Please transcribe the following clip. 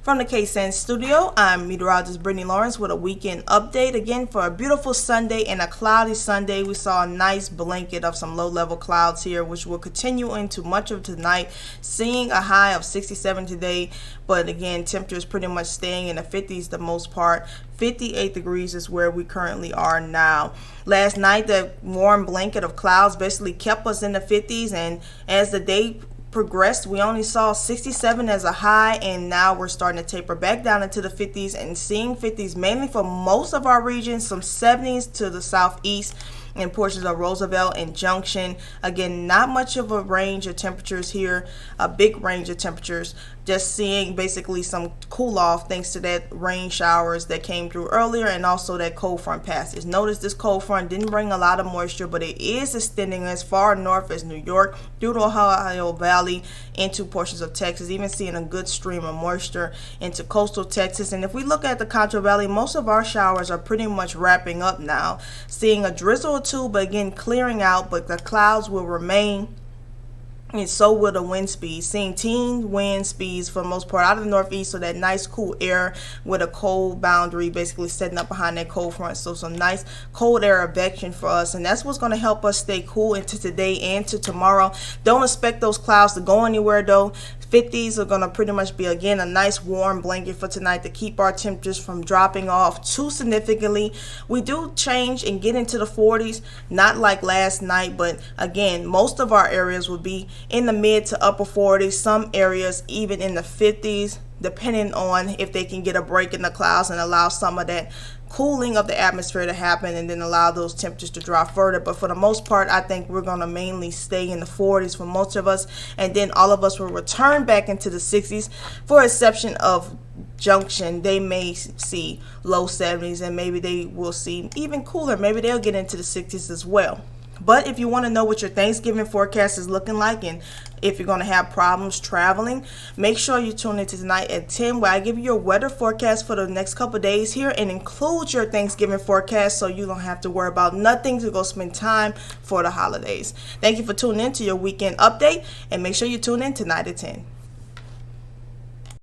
From the KSAN studio, I'm meteorologist Brittany Lawrence with a weekend update. Again, for a beautiful Sunday and a cloudy Sunday, we saw a nice blanket of some low-level clouds here, which will continue into much of tonight, seeing a high of 67 today. But again, temperatures pretty much staying in the 50s the most part. 58 degrees is where we currently are now. Last night, the warm blanket of clouds basically kept us in the 50s, and as the day progressed, we only saw 67 as a high, and now we're starting to taper back down into the 50s and seeing 50s mainly for most of our regions, some 70s to the southeast and portions of Roosevelt and Junction. Again, not much of a range of temperatures here, a big range of temperatures. Just seeing basically some cool off thanks to that rain showers that came through earlier and also that cold front passage. Notice this cold front didn't bring a lot of moisture, but it is extending as far north as New York through the Ohio Valley into portions of Texas, even seeing a good stream of moisture into coastal Texas. And if we look at the Concho Valley, most of our showers are pretty much wrapping up now, seeing a drizzle or two, but again clearing out, but the clouds will remain. And so will the wind speeds, seeing teen wind speeds for the most part out of the northeast, so that nice cool air with a cold boundary basically setting up behind that cold front. So some nice cold air advection for us, and that's what's going to help us stay cool into today and to tomorrow. Don't expect those clouds to go anywhere though. 50s are going to pretty much be, again, a nice warm blanket for tonight to keep our temperatures from dropping off too significantly. We do change and get into the 40s, not like last night, but again, most of our areas will be in the mid to upper 40s, some areas even in the 50s, depending on if they can get a break in the clouds and allow some of that cooling of the atmosphere to happen and then allow those temperatures to drop further. But for the most part, I think we're going to mainly stay in the 40s for most of us, and then all of us will return back into the 60s for exception of Junction. They may see low 70s, and maybe they will see even cooler. Maybe they'll get into the 60s as well. But if you want to know what your Thanksgiving forecast is looking like, and if you're going to have problems traveling, make sure you tune into tonight at 10, where I give you your weather forecast for the next couple of days here and include your Thanksgiving forecast, so you don't have to worry about nothing to go spend time for the holidays. Thank you for tuning in to your weekend update, and make sure you tune in tonight at 10.